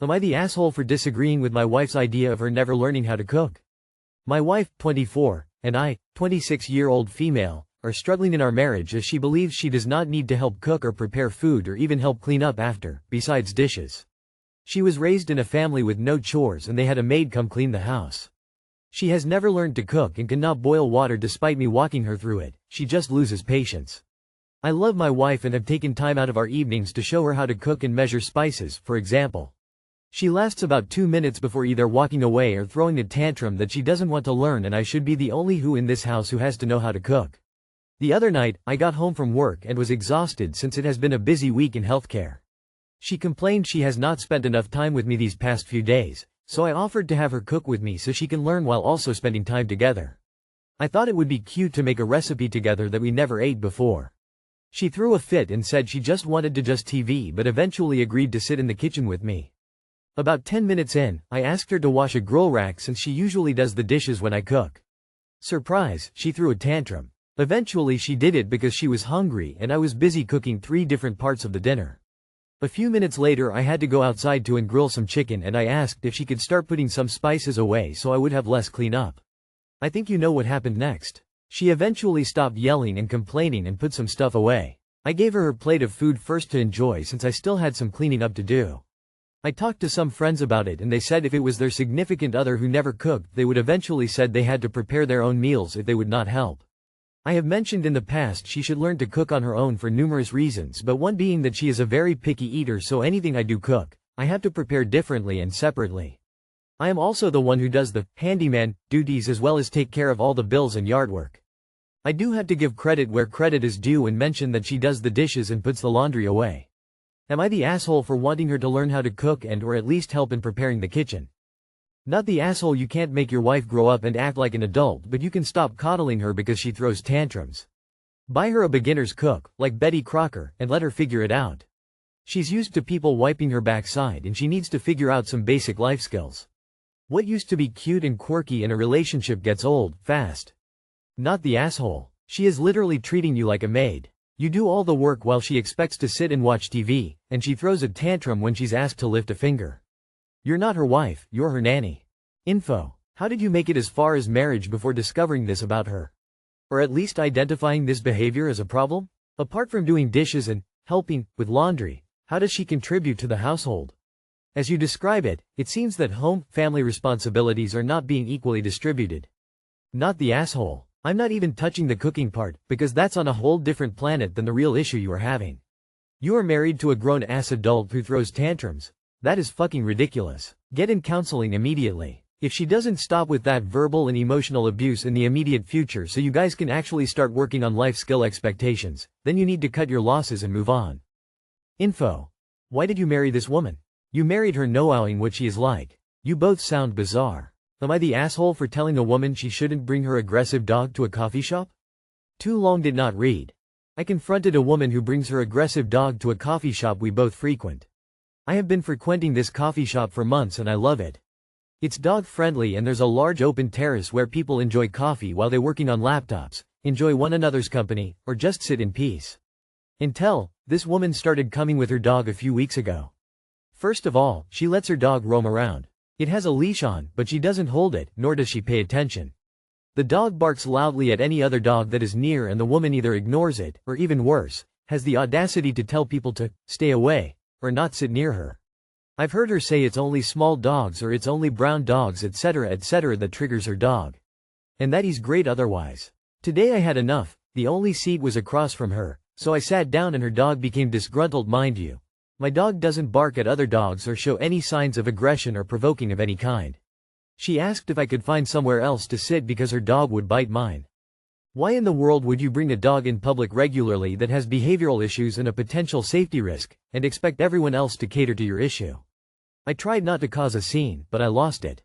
Am I the asshole for disagreeing with my wife's idea of her never learning how to cook? My wife, 24, and I, 26-year-old female, are struggling in our marriage as she believes she does not need to help cook or prepare food or even help clean up after, besides dishes. She was raised in a family with no chores and they had a maid come clean the house. She has never learned to cook and cannot boil water despite me walking her through it. She just loses patience. I love my wife and have taken time out of our evenings to show her how to cook and measure spices, for example. She lasts about 2 minutes before either walking away or throwing a tantrum that she doesn't want to learn and I should be the only who in this house who has to know how to cook. The other night, I got home from work and was exhausted since it has been a busy week in healthcare. She complained she has not spent enough time with me these past few days, so I offered to have her cook with me so she can learn while also spending time together. I thought it would be cute to make a recipe together that we never ate before. She threw a fit and said she just wanted to just TV but eventually agreed to sit in the kitchen with me. About 10 minutes in, I asked her to wash a grill rack since she usually does the dishes when I cook. Surprise, she threw a tantrum. Eventually she did it because she was hungry and I was busy cooking 3 different parts of the dinner. A few minutes later I had to go outside to grill some chicken and I asked if she could start putting some spices away so I would have less cleanup. I think you know what happened next. She eventually stopped yelling and complaining and put some stuff away. I gave her plate of food first to enjoy since I still had some cleaning up to do. I talked to some friends about it and they said if it was their significant other who never cooked they would eventually said they had to prepare their own meals if they would not help. I have mentioned in the past she should learn to cook on her own for numerous reasons but one being that she is a very picky eater so anything I do cook, I have to prepare differently and separately. I am also the one who does the handyman duties as well as take care of all the bills and yard work. I do have to give credit where credit is due and mention that she does the dishes and puts the laundry away. Am I the asshole for wanting her to learn how to cook and or at least help in preparing the kitchen? Not the asshole you can't make your wife grow up and act like an adult but you can stop coddling her because she throws tantrums. Buy her a beginner's cook, like Betty Crocker, and let her figure it out. She's used to people wiping her backside and she needs to figure out some basic life skills. What used to be cute and quirky in a relationship gets old, fast. Not the asshole. She is literally treating you like a maid. You do all the work while she expects to sit and watch TV, and she throws a tantrum when she's asked to lift a finger. You're not her wife, you're her nanny. Info. How did you make it as far as marriage before discovering this about her? Or at least identifying this behavior as a problem? Apart from doing dishes and helping with laundry, how does she contribute to the household? As you describe it, it seems that family responsibilities are not being equally distributed. Not the asshole. I'm not even touching the cooking part, because that's on a whole different planet than the real issue you are having. You are married to a grown-ass adult who throws tantrums. That is fucking ridiculous. Get in counseling immediately. If she doesn't stop with that verbal and emotional abuse in the immediate future so you guys can actually start working on life skill expectations, then you need to cut your losses and move on. Info. Why did you marry this woman? You married her knowing what she is like. You both sound bizarre. Am I the asshole for telling a woman she shouldn't bring her aggressive dog to a coffee shop? Too long did not read. I confronted a woman who brings her aggressive dog to a coffee shop we both frequent. I have been frequenting this coffee shop for months and I love it. It's dog-friendly and there's a large open terrace where people enjoy coffee while they're working on laptops, enjoy one another's company, or just sit in peace. Until this woman started coming with her dog a few weeks ago. First of all, she lets her dog roam around. It has a leash on, but she doesn't hold it, nor does she pay attention. The dog barks loudly at any other dog that is near and the woman either ignores it, or even worse, has the audacity to tell people to stay away, or not sit near her. I've heard her say it's only small dogs or it's only brown dogs etc. that triggers her dog. And that is great otherwise. Today I had enough, the only seat was across from her, so I sat down and her dog became disgruntled mind you. My dog doesn't bark at other dogs or show any signs of aggression or provoking of any kind. She asked if I could find somewhere else to sit because her dog would bite mine. Why in the world would you bring a dog in public regularly that has behavioral issues and a potential safety risk, and expect everyone else to cater to your issue? I tried not to cause a scene, but I lost it.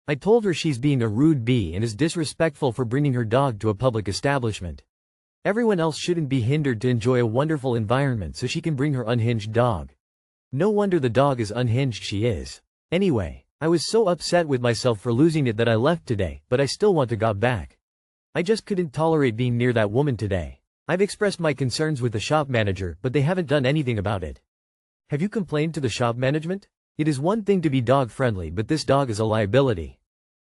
I told her she's being a rude bee and is disrespectful for bringing her dog to a public establishment. Everyone else shouldn't be hindered to enjoy a wonderful environment so she can bring her unhinged dog. No wonder the dog is unhinged, she is. Anyway, I was so upset with myself for losing it that I left today, but I still want to go back. I just couldn't tolerate being near that woman today. I've expressed my concerns with the shop manager, but they haven't done anything about it. Have you complained to the shop management? It is one thing to be dog-friendly, but this dog is a liability.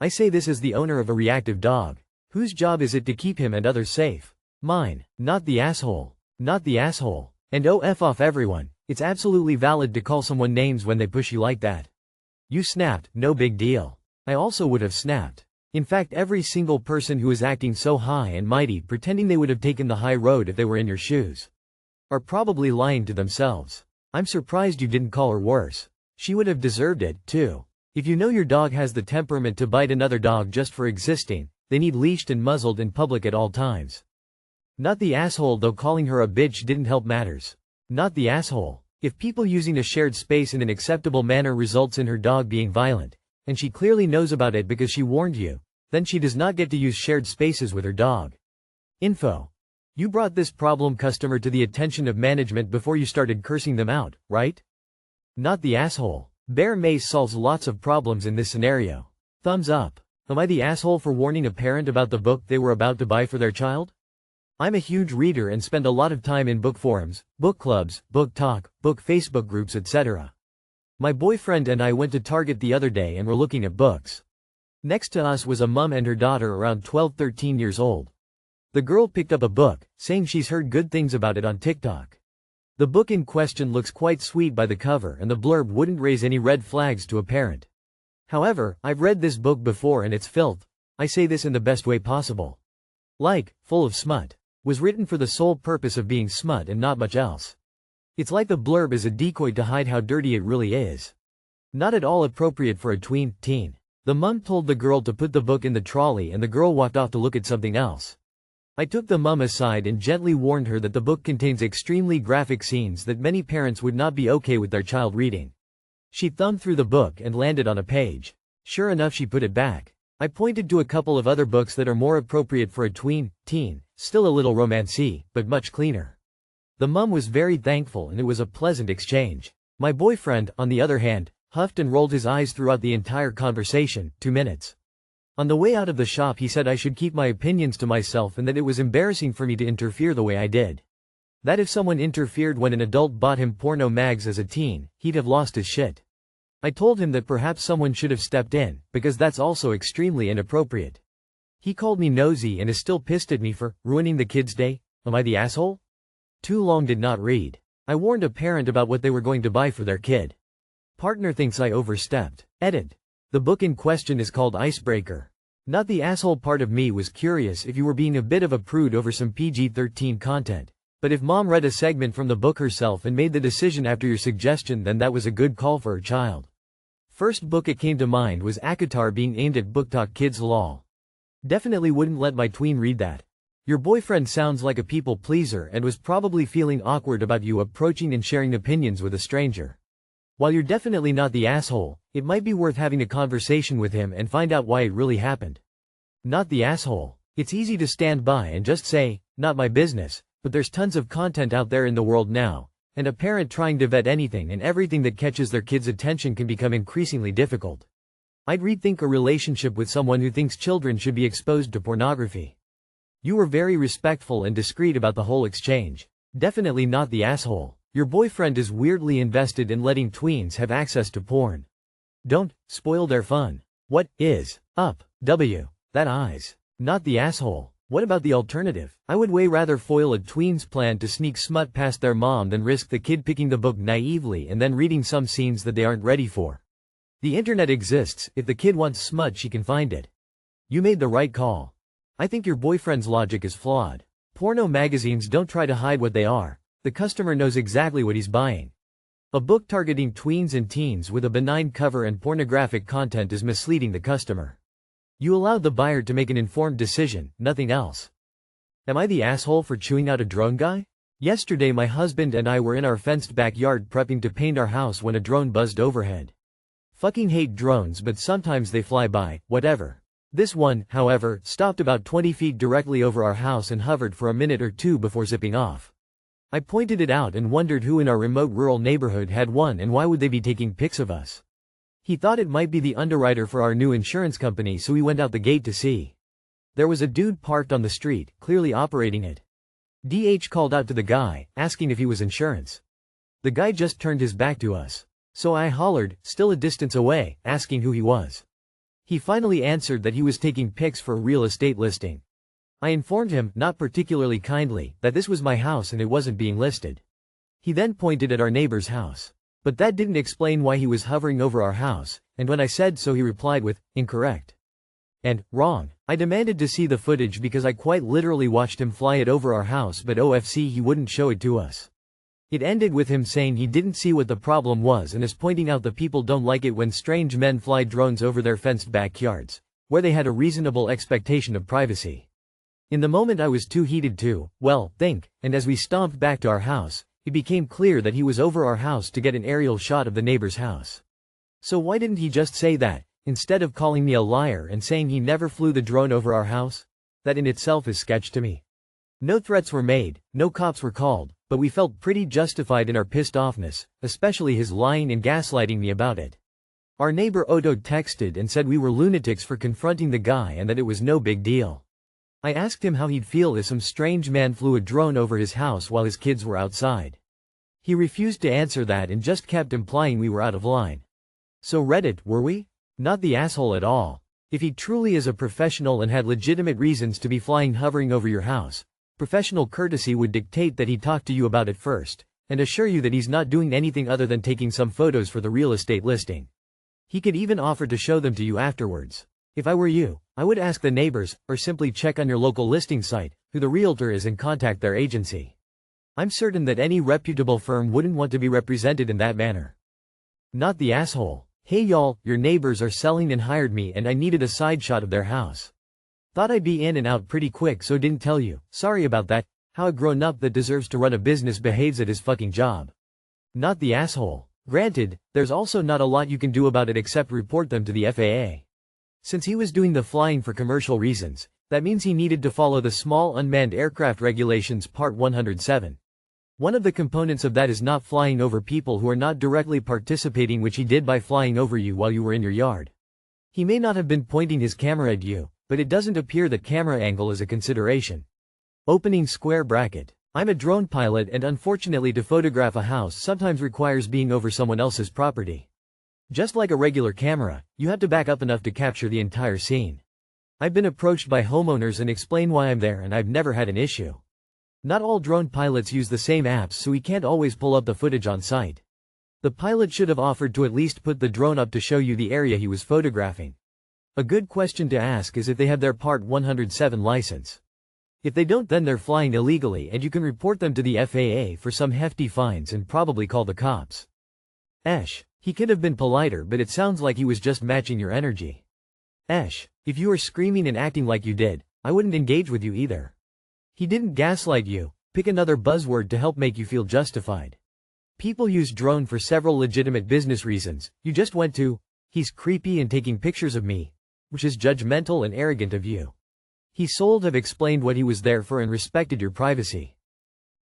I say this as the owner of a reactive dog. Whose job is it to keep him and others safe? Mine. Not the asshole. Not the asshole. And oh F off everyone. It's absolutely valid to call someone names when they push you like that. You snapped, no big deal. I also would have snapped. In fact, every single person who is acting so high and mighty pretending they would have taken the high road if they were in your shoes are probably lying to themselves. I'm surprised you didn't call her worse. She would have deserved it, too. If you know your dog has the temperament to bite another dog just for existing, they need leashed and muzzled in public at all times. Not the asshole, though calling her a bitch didn't help matters. Not the asshole. If people using a shared space in an acceptable manner results in her dog being violent, and she clearly knows about it because she warned you, then she does not get to use shared spaces with her dog. Info. You brought this problem customer to the attention of management before you started cursing them out, right? Not the asshole. Bear mace solves lots of problems in this scenario. Thumbs up. Am I the asshole for warning a parent about the book they were about to buy for their child? I'm a huge reader and spend a lot of time in book forums, book clubs, book talk, book Facebook groups, etc. My boyfriend and I went to Target the other day and were looking at books. Next to us was a mum and her daughter around 12-13 years old. The girl picked up a book, saying she's heard good things about it on TikTok. The book in question looks quite sweet by the cover, and the blurb wouldn't raise any red flags to a parent. However, I've read this book before and it's filth. I say this in the best way possible. Like, full of smut. Was written for the sole purpose of being smut and not much else. It's like the blurb is a decoy to hide how dirty it really is. Not at all appropriate for a teen. The mum told the girl to put the book in the trolley and the girl walked off to look at something else. I took the mum aside and gently warned her that the book contains extremely graphic scenes that many parents would not be okay with their child reading. She thumbed through the book and landed on a page. Sure enough, she put it back. I pointed to a couple of other books that are more appropriate for a teen, still a little romancy, but much cleaner. The mum was very thankful and it was a pleasant exchange. My boyfriend, on the other hand, huffed and rolled his eyes throughout the entire conversation, 2 minutes. On the way out of the shop he said I should keep my opinions to myself and that it was embarrassing for me to interfere the way I did. That if someone interfered when an adult bought him porno mags as a teen, he'd have lost his shit. I told him that perhaps someone should have stepped in, because that's also extremely inappropriate. He called me nosy and is still pissed at me for ruining the kid's day. Am I the asshole? Too long did not read. I warned a parent about what they were going to buy for their kid. Partner thinks I overstepped. Edit. The book in question is called Icebreaker. Not the asshole part of me was curious if you were being a bit of a prude over some PG-13 content. But if mom read a segment from the book herself and made the decision after your suggestion, then that was a good call for her child. First book it came to mind was AITA being aimed at BookTok kids lol. Definitely wouldn't let my tween read that. Your boyfriend sounds like a people pleaser and was probably feeling awkward about you approaching and sharing opinions with a stranger. While you're definitely not the asshole, it might be worth having a conversation with him and find out why it really happened. Not the asshole. It's easy to stand by and just say, not my business, but there's tons of content out there in the world now, and a parent trying to vet anything and everything that catches their kid's attention can become increasingly difficult. I'd rethink a relationship with someone who thinks children should be exposed to pornography. You were very respectful and discreet about the whole exchange. Definitely not the asshole. Your boyfriend is weirdly invested in letting tweens have access to porn. Don't spoil their fun. What is up, W? That eyes. Not the asshole. What about the alternative? I would way rather foil a tween's plan to sneak smut past their mom than risk the kid picking the book naively and then reading some scenes that they aren't ready for. The internet exists. If the kid wants smut, she can find it. You made the right call. I think your boyfriend's logic is flawed. Porno magazines don't try to hide what they are. The customer knows exactly what he's buying. A book targeting tweens and teens with a benign cover and pornographic content is misleading the customer. You allowed the buyer to make an informed decision, nothing else. Am I the asshole for chewing out a drone guy? Yesterday my husband and I were in our fenced backyard prepping to paint our house when a drone buzzed overhead. Fucking hate drones, but sometimes they fly by, whatever. This one, however, stopped about 20 feet directly over our house and hovered for a minute or two before zipping off. I pointed it out and wondered who in our remote rural neighborhood had one and why would they be taking pics of us. He thought it might be the underwriter for our new insurance company, so he went out the gate to see. There was a dude parked on the street, clearly operating it. DH called out to the guy, asking if he was insurance. The guy just turned his back to us. So I hollered, still a distance away, asking who he was. He finally answered that he was taking pics for a real estate listing. I informed him, not particularly kindly, that this was my house and it wasn't being listed. He then pointed at our neighbor's house. But that didn't explain why he was hovering over our house, and when I said so he replied with, incorrect. And, wrong. I demanded to see the footage because I quite literally watched him fly it over our house, but OFC he wouldn't show it to us. It ended with him saying he didn't see what the problem was and is pointing out that people don't like it when strange men fly drones over their fenced backyards, where they had a reasonable expectation of privacy. In the moment I was too heated to, well, think, and as we stomped back to our house, it became clear that he was over our house to get an aerial shot of the neighbor's house. So why didn't he just say that, instead of calling me a liar and saying he never flew the drone over our house? That in itself is sketch to me. No threats were made, no cops were called, but we felt pretty justified in our pissed offness, especially his lying and gaslighting me about it. Our neighbor Odo texted and said we were lunatics for confronting the guy and that it was no big deal. I asked him how he'd feel if some strange man flew a drone over his house while his kids were outside. He refused to answer that and just kept implying we were out of line. So Reddit, were we? Not the asshole at all. If he truly is a professional and had legitimate reasons to be hovering over your house, professional courtesy would dictate that he talk to you about it first, and assure you that he's not doing anything other than taking some photos for the real estate listing. He could even offer to show them to you afterwards. If I were you, I would ask the neighbors, or simply check on your local listing site, who the realtor is and contact their agency. I'm certain that any reputable firm wouldn't want to be represented in that manner. Not the asshole. Hey y'all, your neighbors are selling and hired me and I needed a side shot of their house. Thought I'd be in and out pretty quick so didn't tell you, sorry about that, how a grown-up that deserves to run a business behaves at his fucking job. Not the asshole. Granted, there's also not a lot you can do about it except report them to the FAA. Since he was doing the flying for commercial reasons, that means he needed to follow the Small Unmanned Aircraft Regulations Part 107. One of the components of that is not flying over people who are not directly participating, which he did by flying over you while you were in your yard. He may not have been pointing his camera at you, but it doesn't appear that camera angle is a consideration. Opening square bracket. I'm a drone pilot and unfortunately to photograph a house sometimes requires being over someone else's property. Just like a regular camera, you have to back up enough to capture the entire scene. I've been approached by homeowners and explain why I'm there and I've never had an issue. Not all drone pilots use the same apps so he can't always pull up the footage on site. The pilot should have offered to at least put the drone up to show you the area he was photographing. A good question to ask is if they have their Part 107 license. If they don't, then they're flying illegally and you can report them to the FAA for some hefty fines and probably call the cops. He could have been politer, but it sounds like he was just matching your energy. If you were screaming and acting like you did, I wouldn't engage with you either. He didn't gaslight you. Pick another buzzword to help make you feel justified. People use drone for several legitimate business reasons. You just went to, he's creepy and taking pictures of me, which is judgmental and arrogant of you. He should have explained what he was there for and respected your privacy.